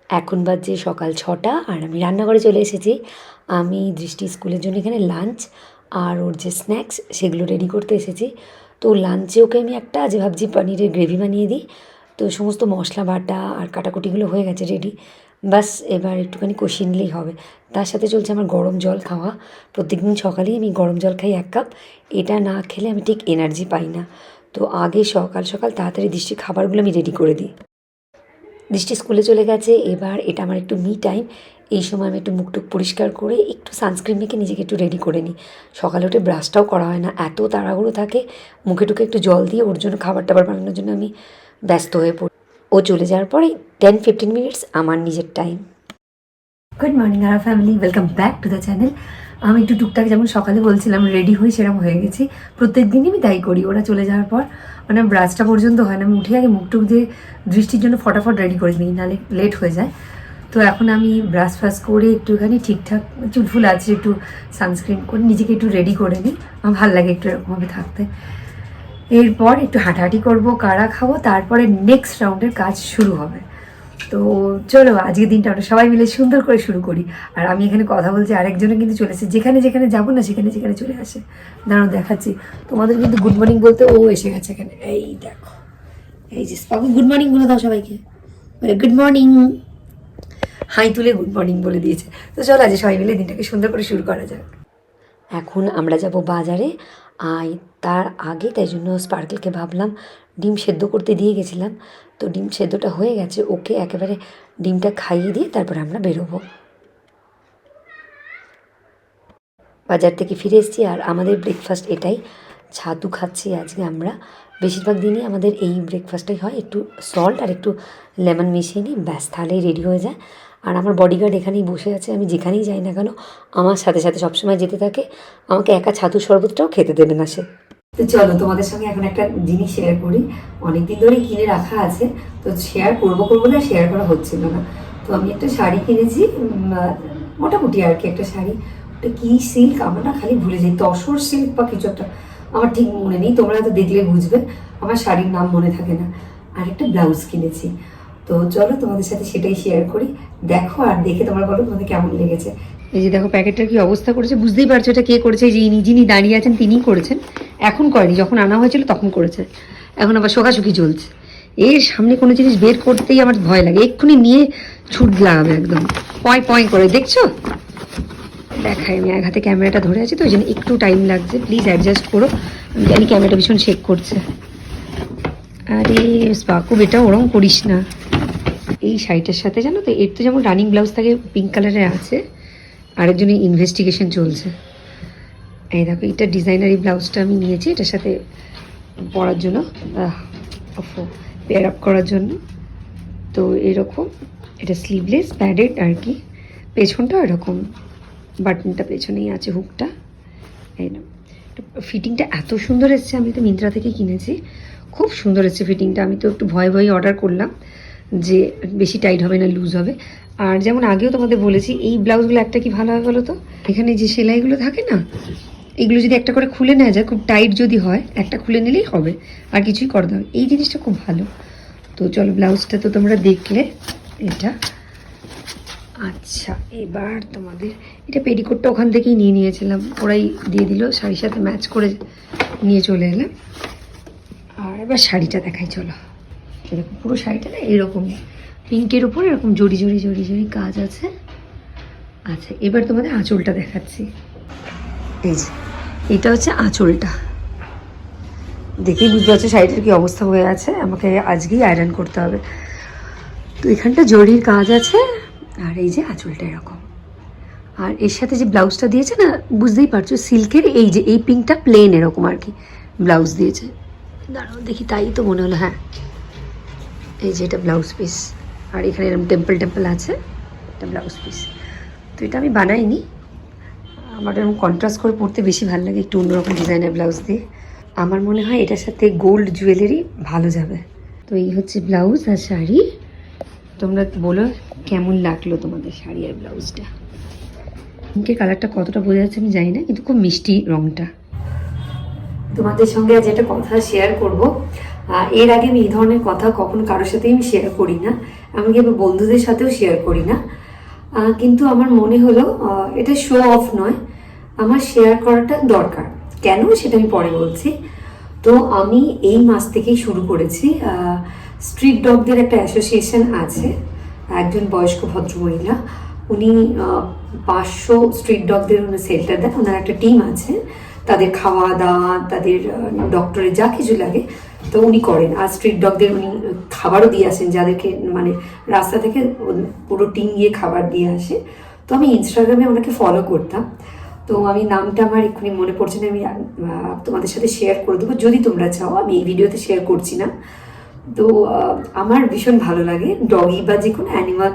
এখন বাজে সকাল ৬টা আর আমি রান্নাঘরে চলে এসেছি। আমি দৃষ্টি স্কুলের জন্য এখানে লাঞ্চ আর ওর যে স্ন্যাক্স সেগুলো রেডি করতে এসেছি। তো লাঞ্চে ওকে আমি একটা যে ভাবছি পনিরের গ্রেভি বানিয়ে দিই। তো সমস্ত মশলা বাটা আর কাটাকুটিগুলো হয়ে গেছে রেডি, বাস এবার একটুখানি কষিয়ে নিলেই হবে। তার সাথে চলছে আমার গরম জল খাওয়া। প্রত্যেকদিন সকালেই আমি গরম জল খাই 1 কাপ। এটা না খেলে আমি ঠিক এনার্জি পাই না। তো আগে সকাল সকাল তাড়াতাড়ি দৃষ্টির খাবারগুলো আমি রেডি করে দিই। দৃষ্টি স্কুলে চলে গেছে, এবার এটা আমার একটু মি টাইম। এই সময় আমি একটু মুখটুক পরিষ্কার করে একটু সানস্ক্রিন মেখে নিজেকে একটু রেডি করে নিই। সকালে উঠে ব্রাশটাও করা হয় না, এত তাড়াহুড়ো থাকে। মুখে টুকে একটু জল দিয়ে ওর জন্য খাবার টাবার বানানোর জন্য আমি ব্যস্ত হয়ে পড়ি। ও চলে যাওয়ার পরে 10-15 মিনিটস আমার নিজের টাইম। গুড মর্নিং আর family, welcome back to the channel. আমি একটু টুকটাক যেমন সকালে বলছিলাম রেডি হই, সেরকম হয়ে গেছি। প্রত্যেক দিনই আমি তাই করি। ওরা চলে যাওয়ার পর মানে ব্রাশটা পর্যন্ত হয় না, আমি উঠে আগে মুখটুক দিয়ে দৃষ্টির জন্য ফটাফট রেডি করে নিই, নাহলে লেট হয়ে যায়। তো এখন আমি ব্রাশ ফ্রাশ করে একটুখানি ঠিকঠাক চুলফুল আছে, একটু সানস্ক্রিন করে নিজেকে একটু রেডি করে নিই। আমার ভালো লাগে একটু এরকমভাবে থাকতে। এরপর একটু হাঁটাহাঁটি করবো, কাড়া খাবো, তারপরে নেক্সট রাউন্ডের কাজ শুরু হবে। তো চলো আজকের দিনটা আমরা সবাই মিলে সুন্দর করে শুরু করি। আর আমি এখানে কথা বলছি, আরেকজনে কিন্তু চলে এসেছে। যেখানে যেখানে যাবো না সেখানে সেখানে চলে আসে। দাঁড়াও দেখাচ্ছি তোমাদের, কিন্তু গুড মর্নিং বলতে ও এসে গেছে এখানে। এই দেখো, এই যে পাবু, গুড মর্নিং বলে দাও সবাইকে। গুড মর্নিং, হাই তুলে গুড মর্নিং বলে দিয়েছে। তো চলো আজ সবাই মিলে দিনটাকে সুন্দর করে শুরু করা যাক। এখন আমরা যাব বাজারে। তার আগে তাই জন্য স্পার্কেলকে ভাবলাম ডিম সেদ্ধ করতে দিয়ে গেছিলাম। তো ডিম সেদ্ধটা হয়ে গেছে, ওকে একেবারে ডিমটা খাইয়ে দিয়ে তারপরে আমরা বেরোবো। বাজার থেকে ফিরে এসেছি আর আমাদের ব্রেকফাস্ট এটাই, ছাতু খাচ্ছি আজকে আমরা। বেশিরভাগ দিনই আমাদের এই ব্রেকফাস্টটাই হয়, একটু সল্ট আর একটু লেমন মিশিয়ে নিই, ব্যাস তাহলেই রেডি হয়ে যায়। আর আমার বডিগার্ড এখানেই বসে আছে, আমি যেখানেই যাই না কেন আমার সাথে সাথে সবসময় যেতে থাকে। আমাকে একা ছাতুর শরবতটাও খেতে দেবে না সে। তো চলো তোমাদের সঙ্গে এখন একটা জিনিস শেয়ার করি। অনেকদিন ধরেই কিনে রাখা আছে, তো শেয়ার করবো না, শেয়ার করা হচ্ছিল না। তো আমি একটা শাড়ি কিনেছি, মোটামুটি আর কি একটা শাড়ি। ওটা কি সিল্ক আমার না খালি ভুলে যাই, তসর সিল্ক বা কিছু একটা, আমার ঠিক মনে নেই। তোমরা তো দেখলে বুঝবে, আমার শাড়ির নাম মনে থাকে না। আর একটা ব্লাউজ কিনেছি। তো চলো তোমাদের সাথে সেটাই শেয়ার করি। দেখো আর দেখে তোমরা বলো তোমাদের কেমন লেগেছে। এই যে দেখো প্যাকেটটার কি অবস্থা করেছে, বুঝতেই পারছো এটা কে করেছে। যিনি দাঁড়িয়ে আছেন তিনিই করেছেন। এখন করেনি, যখন আনা হয়েছিল তখন করেছে। এখন আবার শোকাশুকি চলছে। এর সামনে কোনো জিনিস বের করতেই আমার ভয় লাগে, এক্ষুনি নিয়ে ছুটলাম একদম পয় পয় করে। দেখছো, দেখাই আমি এক হাতে ক্যামেরাটা ধরে আছি, তো ওই জন্য একটু টাইম লাগছে, প্লিজ অ্যাডজাস্ট করো। আমি জানি ক্যামেরাটা ভীষণ শেক করছে। আরে স্পাকু বেটা, ওরম করিস না। এই শাড়িটার সাথে জানো তো, এর তো যেমন রানিং ব্লাউজ থাকে পিঙ্ক কালারের আছে, আরেকজনের ইনভেস্টিগেশন চলছে। এই দেখো, এটা ডিজাইনারি ব্লাউজটা আমি নিয়েছি এটার সাথে পরার জন্য, পেয়ার আপ করার জন্য। তো এরকম এটা স্লিভলেস প্যাডেড আর কি, পেছনটা এরকম, বাটনটা পেছনেই আছে, হুকটা। এই না, ফিটিংটা এত সুন্দর এসছে। আমি তো মিন্ত্রা থেকে কিনেছি, খুব সুন্দর এসছে ফিটিংটা। আমি তো একটু ভয়ে অর্ডার করলাম যে বেশি টাইট হবে না, লুজ হবে। আর যেমন আগেও তোমাদের বলেছি, এই ব্লাউজগুলো একটা কি ভালো হয় বলো তো, এখানে যে সেলাইগুলো থাকে না, এগুলো যদি একটা করে খুলে নেওয়া যায়, খুব টাইট যদি হয় একটা খুলে নিলেই হবে, আর কিছুই করতে হবে। এই জিনিসটা খুব ভালো। তো চলো, ব্লাউজটা তো তোমরা দেখলে এটা। আচ্ছা, এবার তোমাদের এটা পেটিকোটটা ওখান থেকেই নিয়েছিলাম, ওরাই দিয়ে দিল, শাড়ির সাথে ম্যাচ করে নিয়ে চলে এলাম। আর এবার শাড়িটা দেখাই চলো। এরকম পুরো শাড়িটা না এরকম পিঙ্কের উপর এরকম জড়ি জড়ি জড়ি জড়ি কাজ আছে। আচ্ছা, এবার তোমাদের আঁচলটা দেখাচ্ছি। এই যে এটা হচ্ছে আঁচলটা, দেখেই বুঝতে পারছো শাড়িটার কি অবস্থা হয়ে আছে। আমাকে আজকেই আয়রন করতে হবে। তো এখানটা জরির কাজ আছে, আর এই যে আঁচলটা এরকম। আর এর সাথে যে ব্লাউজটা দিয়েছে না, বুঝতেই পারছো সিল্কের, এই যে এই পিঙ্কটা প্লেন এরকম আর কি ব্লাউজ দিয়েছে। দাঁড়াও দেখি, তাই তো মনে হলো, হ্যাঁ এই যে এটা ব্লাউজ পিস। আর এখানে এরকম টেম্পল আছে, এটা ব্লাউজ পিস। তো এটা আমি বানাইনি, আমার এরকম কন্ট্রাস্ট করে পরতে বেশি ভালো লাগে, একটু অন্যরকম ডিজাইনের ব্লাউজ দিয়ে। আমার মনে হয় এটার সাথে গোল্ড জুয়েলারি ভালো যাবে। তো এই হচ্ছে ব্লাউজ আর শাড়ি। তোমরা বলো কেমন লাগলো তোমাদের শাড়ি আর ব্লাউজটা। পিঙ্কের কালারটা কতটা বোঝা যাচ্ছে আমি জানি না, কিন্তু খুব মিষ্টি রঙটা। তোমাদের সঙ্গে আজ একটা কথা শেয়ার করব। এর আগে আমি এই ধরনের কথা কখনো কারোর সাথেই আমি শেয়ার করি না, এমনকি আমি বন্ধুদের সাথেও শেয়ার করি না। কিন্তু আমার মনে হলো এটা শো অফ নয়, আমার শেয়ার করাটা দরকার। কেন সেটা আমি পরে বলছি। তো আমি এই মাস থেকেই শুরু করেছি, স্ট্রিট ডগদের একটা অ্যাসোসিয়েশন আছে, একজন বয়স্ক ভদ্রমহিলা, উনি 500 স্ট্রিট ডগদের সেল্টার দেন, ওনার একটা টিম আছে, তাদের খাওয়া দাওয়া, তাদের ডক্টরের যা কিছু লাগে তো উনি করেন। আর স্ট্রিট ডগদের উনি খাবারও দিয়ে আসেন, যাদেরকে মানে রাস্তা থেকে পুরো টিম গিয়ে খাবার দিয়ে আসে। তো আমি ইনস্টাগ্রামে ওনাকে ফলো করতাম, তো আমি নামটা আমার এক্ষুনি মনে পড়ছে না, আমি তোমাদের সাথে শেয়ার করে দেবো যদি তোমরা চাও, আমি এই ভিডিওতে শেয়ার করছি না। তো আমার ভীষণ ভালো লাগে ডগি বা যে কোনো অ্যানিমাল,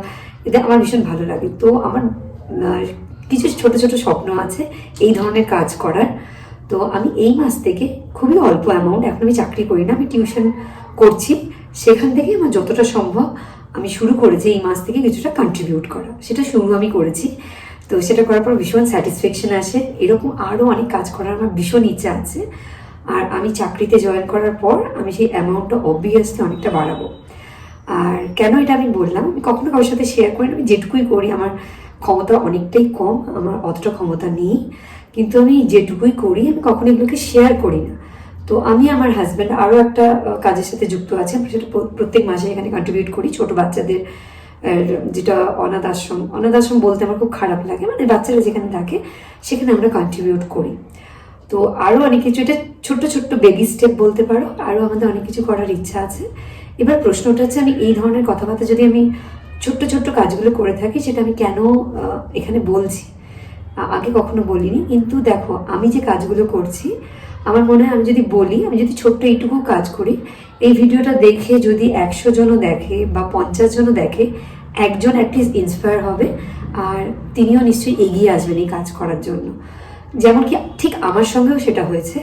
এটা আমার ভীষণ ভালো লাগে। তো আমার কিছু ছোট ছোট স্বপ্ন আছে এই ধরনের কাজ করার। তো আমি এই মাস থেকে খুবই অল্প অ্যামাউন্ট, এখন আমি চাকরি করি না, আমি টিউশন করছি, সেখান থেকে আমার যতটা সম্ভব আমি শুরু করেছি এই মাস থেকে কিছুটা কন্ট্রিবিউট করা, সেটা শুরু আমি করেছি। তো সেটা করার পর ভীষণ স্যাটিসফ্যাকশন আসে। এরকম আরও অনেক কাজ করার আমার ভীষণ ইচ্ছা আছে। আর আমি চাকরিতে জয়েন করার পর আমি সেই অ্যামাউন্টটা অবভিয়াসলি অনেকটা বাড়াবো। আর কেন এটা আমি বললাম, আমি কখনো কারোর সাথে শেয়ার করি না, আমি যেটুকুই করি, আমার ক্ষমতা অনেকটাই কম, আমার অতটা ক্ষমতা নেই, কিন্তু আমি যেটুকুই করি আমি কখনো এগুলোকে শেয়ার করি না। তো আমি আমার হাজব্যান্ড আরও একটা কাজের সাথে যুক্ত আছে, আমরা সেটা প্রত্যেক মাসে এখানে কন্ট্রিবিউট করি, ছোট বাচ্চাদের যেটা অনাথ আশ্রম বলতে আমার খুব খারাপ লাগে, মানে বাচ্চারা যেখানে থাকে সেখানে আমরা কন্ট্রিবিউট করি। তো আরও অনেক কিছু, এটা ছোট্ট ছোট্ট বেবি স্টেপ বলতে পারো, আরও আমাদের অনেক কিছু করার ইচ্ছা আছে। এবার প্রশ্নটা হচ্ছে, আমি এই ধরনের কথাবার্তা যদি আমি ছোট্ট ছোট্ট কাজগুলো করে থাকি, সেটা আমি কেন এখানে বলছি, আগে কখনো বলিনি। কিন্তু দেখো, আমি যে কাজগুলো করছি, আমার মনে হয় আমি যদি বলি, আমি যদি ছোট্ট এইটুকু কাজ করি, এই ভিডিওটা দেখে যদি 100 জনও দেখে বা 50 জনও দেখে, একজন অ্যাটলিস্ট ইন্সপায়ার হবে, আর তিনিও নিশ্চয়ই এগিয়ে আসবেন এই কাজ করার জন্য। যেমন কি ঠিক আমার সঙ্গেও সেটা হয়েছে,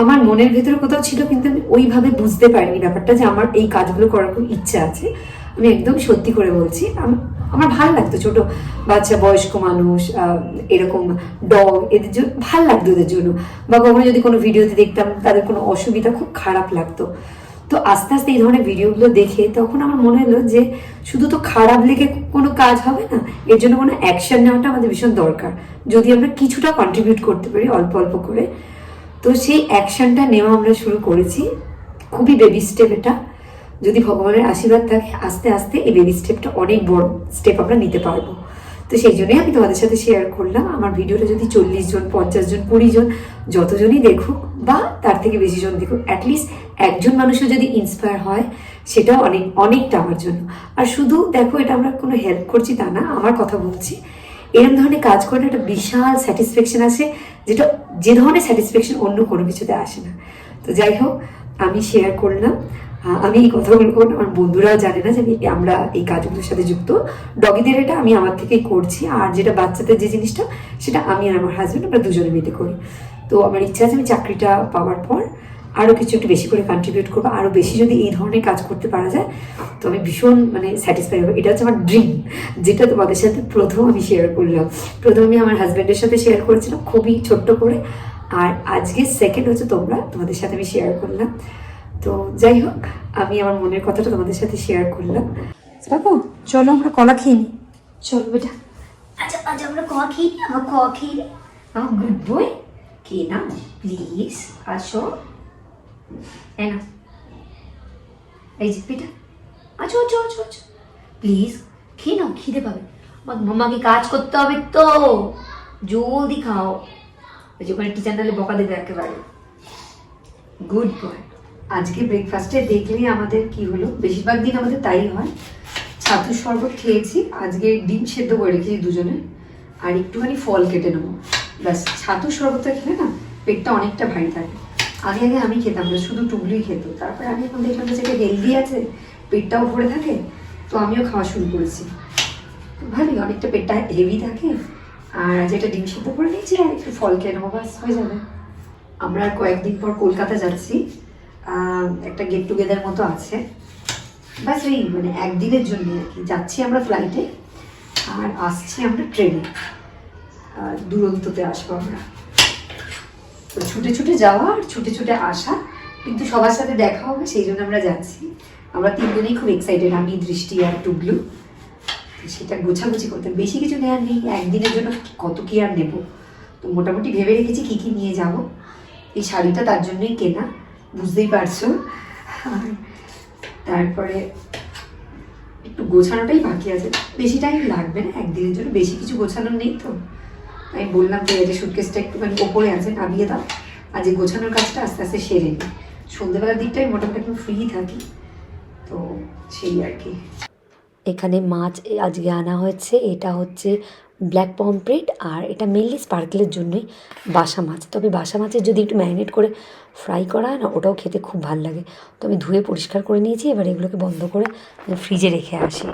আমার মনের ভেতরে কোথাও ছিল, কিন্তু আমি ওইভাবে বুঝতে পারিনি ব্যাপারটা যে আমার এই কাজগুলো করার খুব ইচ্ছা আছে। আমি একদম সত্যি করে বলছি, আমার ভালো লাগতো ছোট বাচ্চা, বয়স্ক মানুষ, এরকম ডগ, এদের জন্য ভালো লাগতো, ওদের জন্য। বা কখনো যদি কোনো ভিডিওতে দেখতাম তাদের কোনো অসুবিধা, খুব খারাপ লাগতো। তো আস্তে আস্তে এই ধরনের ভিডিওগুলো দেখে তখন আমার মনে হলো যে শুধু তো খারাপ লেগে কোনো কাজ হবে না, এর জন্য কোনো অ্যাকশন নেওয়াটা আমাদের ভীষণ দরকার, যদি আমরা কিছুটা কন্ট্রিবিউট করতে পারি অল্প অল্প করে। তো সেই অ্যাকশনটা নেওয়া আমরা শুরু করেছি, খুবই বেবি স্টেপ এটা। যদি ভগবানের আশীর্বাদ থাকে, আস্তে আস্তে এই বেবি স্টেপটা অনেক বড় স্টেপ আমরা নিতে পারবো। তো সেই জন্যই আমি তোমাদের সাথে শেয়ার করলাম। আমার ভিডিওটা যদি 40 জন, 50 জন, 20 জন, যতজনই দেখুক বা তার থেকে বেশি জন দেখুক, অ্যাটলিস্ট একজন মানুষও যদি ইন্সপায়ার হয়, সেটা অনেকটা আমার জন্য। আর শুধু দেখো, এটা আমরা কোনো হেল্প করছি তা না, আমার কথা বলছি, এরকম ধরনের কাজ করে একটা বিশাল স্যাটিসফ্যাকশন আসে, যেটা যে ধরনের স্যাটিসফ্যাকশন অন্য কোনো কিছুতে আসে না। তো যাই হোক, আমি শেয়ার করলাম। আমি এই কথাগুলো করলাম, আমার বন্ধুরাও জানে না যে আমরা এই কাজগুলোর সাথে যুক্ত। ডগিদের এটা আমি আমার থেকেই করছি, আর যেটা বাচ্চাদের যে জিনিসটা, সেটা আমি আর আমার হাজব্যান্ড আমরা দুজনে মিলে করি। তো আমার ইচ্ছা আছে আমি চাকরিটা পাওয়ার পর আরও কিছু একটু বেশি করে কন্ট্রিবিউট করবো, আরও বেশি যদি এই ধরনের কাজ করতে পারা যায়, তো আমি ভীষণ স্যাটিসফাই হবো। এটা হচ্ছে আমার ড্রিম, যেটা তোমাদের সাথে প্রথম আমি শেয়ার করলাম। প্রথম আমি আমার হাজব্যান্ডের সাথে শেয়ার করেছিলাম খুবই ছোট্ট করে, আর আজকে সেকেন্ড হচ্ছে তোমাদের সাথে আমি শেয়ার করলাম। তো যাই হোক, আমি আমার মনের কথাটা তোমাদের সাথে শেয়ার করলাম। বাবু চলো আমরা কলা খেয়ে নিই, চলো বেটা। আচ্ছা আচ্ছা, আমরা কলা খেয়ে নিই, আমরা কলা খেয়ে নিই। আমার গুড বয়, খেয়ে নাও প্লিজ, আসো। না এই যে বেটা, আচ্ছা আচ্ছা আচ্ছা আচ্ছা, প্লিজ খেয়ে নাও, খিদে পাবে। মামাকে কাজ করতে হবে তো, জলদি খাও। ওই যে ওখানে টিচার নাহলে বকা দেবে একেবারে। Good boy. আজকে ব্রেকফাস্টে দেখলেই আমাদের কি হলো, বেশিরভাগ দিন আমাদের তাই হয়, ছাতুর শরবত খেয়েছি, আজকে ডিম সেদ্ধ করে রেখেছি দুজনে, আর একটুখানি ফল কেটে নেবো, ব্যাস। ছাতুর শরবতটা খেলে না পেটটা অনেকটা ভারী থাকে। আগে আমি খেতাম না, শুধু টুকলুই খেত, তারপরে আমি এখন দেখলাম যে এটা হেলদি আছে, পেটটাও ভরে থাকে, তো আমিও খাওয়া শুরু করেছি। ভালোই, অনেকটা পেটটা হেভি থাকে। আর যেটা ডিম সেদ্ধ করে নিয়েছি, আর একটু ফল খেয়ে নেবো, ব্যাস হয়ে যাবে। আমরা কয়েকদিন পর কলকাতা যাচ্ছি, একটা গেট টুগেদার মতো আছে, ব্যাস এই একদিনের জন্য আর কি। যাচ্ছি আমরা ফ্লাইটে, আর আসছি আমরা ট্রেনে, দুরন্ততে আসবো আমরা। তো ছুটে ছুটে যাওয়া আর ছুটে ছুটে আসা, কিন্তু সবার সাথে দেখা হবে, সেই জন্য আমরা যাচ্ছি। আমরা তিনজনেই খুব এক্সাইটেড, আমি, দৃষ্টি আর টুবলু। সেটা গোছাগুছি করতে, বেশি কিছু নেওয়ার নেই, একদিনের জন্য কত কি আর নেব। তো মোটামুটি ভেবে রেখেছি কী কী নিয়ে যাব। এই শাড়িটা তার জন্যই কেনা, বুঝতেই পারছো। তারপরে একটু গোছানোটাই বাকি আছে, বেশি টাইম লাগবে না, একদিনের জন্য বেশি কিছু গোছানোর নেই। তো আমি বললাম যে এটা সুটকেসটা একটুখানি ওপরে আছে, নামিয়ে দাও, আজ এই গোছানোর কাজটা আস্তে আস্তে সেরে নিই। সন্ধ্যেবেলার দিকটাই মোটামুটি একটু ফ্রি থাকি, তো সেই আর কি। এখানে মাছ আজকে আনা হয়েছে, এটা হচ্ছে ব্ল্যাক পমফ্রেট, আর এটা মেনলি স্পার্কেলের জন্যই বাসা মাছ। তবে বাসা মাছের যদি একটু ম্যারিনেট করে ফ্রাই করা হয় না, ওটাও খেতে খুব ভালো লাগে। তো আমি ধুয়ে পরিষ্কার করে নিয়েছি, এবার এগুলোকে বন্ধ করে ফ্রিজে রেখে আসি।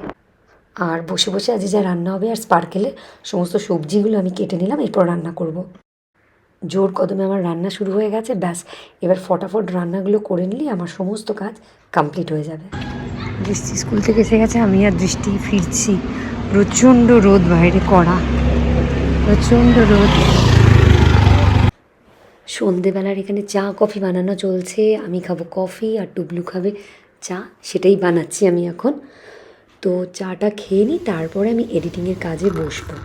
আর বসে বসে আজ যা রান্না হবে, আর স্পার্কেলের সমস্ত সবজিগুলো আমি কেটে নিলাম, এরপর রান্না করব। জোর কদমে আমার রান্না শুরু হয়ে গেছে, ব্যাস এবার ফটাফট রান্নাগুলো করে নিলেই আমার সমস্ত কাজ কমপ্লিট হয়ে যাবে। দৃষ্টি স্কুল থেকে এসে গেছে, আমি আর দৃষ্টি ফিরছি। প্রচণ্ড রোদ বাইরে, কড়া প্রচণ্ড রোদ। সন্ধেবেলার এখানে চা কফি বানানো চলছে, আমি খাবো কফি আর টুবলু খাবে চা, সেটাই বানাচ্ছি আমি এখন। তো চাটা খেয়ে নিই, তারপরে আমি এডিটিংয়ের কাজে বসবো।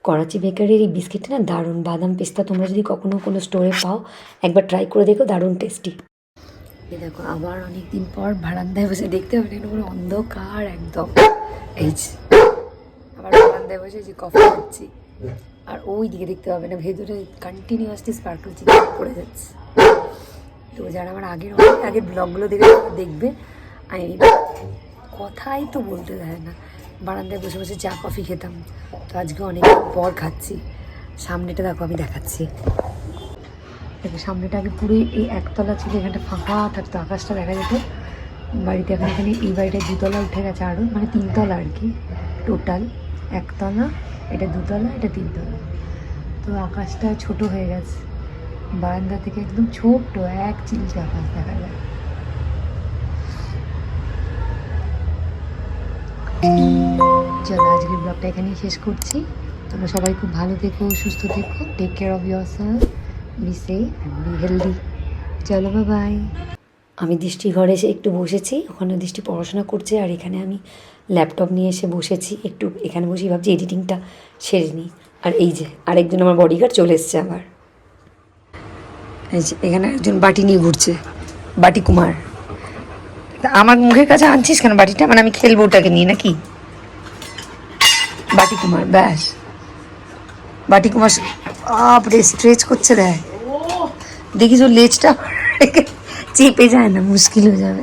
করাচি বেকারির এই বিস্কিটটা না দারুণ, বাদাম পেস্তা। তোমরা যদি কখনো কোনো স্টোরে পাও, একবার ট্রাই করে দেখো, দারুণ টেস্টি। এই দেখো, আবার অনেক দিন পর বারান্দায় বসে দেখতে হবে না, পুরো অন্ধকার একদম। এই আবার বারান্দায় বসে যে কফি খাচ্ছি, আর ওই দিকে দেখতে হবে না, ভেতরে কন্টিনিউয়াসলি স্পার্কল চিকেন পড়ে যাচ্ছে। তো যারা আমার আগের ব্লগগুলো দেখবে, আমি কথাই তো বলতে দেয় না, বারান্দায় বসে বসে চা কফি খেতাম। তো আজকে অনেক পর খাচ্ছি। সামনেটা দেখো, আমি দেখাচ্ছি। দেখো সামনেটা আগে পুরো এই একতলা ছিল, এখানটা ফাঁকা থাকতো, আকাশটা দেখা যেত। বাড়িতে এখন এখানে এই বাড়িটা দুতলা উঠে গেছে, আরও মানে তিনতলা আর কি টোটাল। একতলা, এটা দুতলা, এটা তিনতলা। তো আকাশটা ছোট হয়ে গেছে, বারান্দা থেকে একদম ছোট্ট এক চিলচে আকাশ দেখা যায়। চলো আজকের ব্লগটা এখানেই শেষ করছি। তোমরা সবাই খুব ভালো থেকো, সুস্থ থেকো, take care of yourself, be safe and be healthy. চলো বাই বাই। আমি দৃষ্টি ঘরে এসে একটু বসেছি, ওখানে দৃষ্টি পড়াশোনা করছে, আর এখানে আমি ল্যাপটপ নিয়ে এসে বসেছি একটু, এখানে বসেই ভাবছি এডিটিংটা সেরে নিই। আর এই যে আরেকজন আমার বডিগার্ড চলে এসছে আবার, এই যে এখানে একজন বাটি নিয়ে ঘুরছে, বাটি কুমার। আমার মুখের কাছে আনছিস কেন বাটিটা, মানে আমি খেলবো ওটাকে নিয়ে নাকি? বাটি কুমার, ব্যাস বাটি কুমার। আপরে স্ট্রেচ করছে, দেখ দেখিস ওর লেজটা চেপে যায় না, মুশকিল হয়ে যাবে।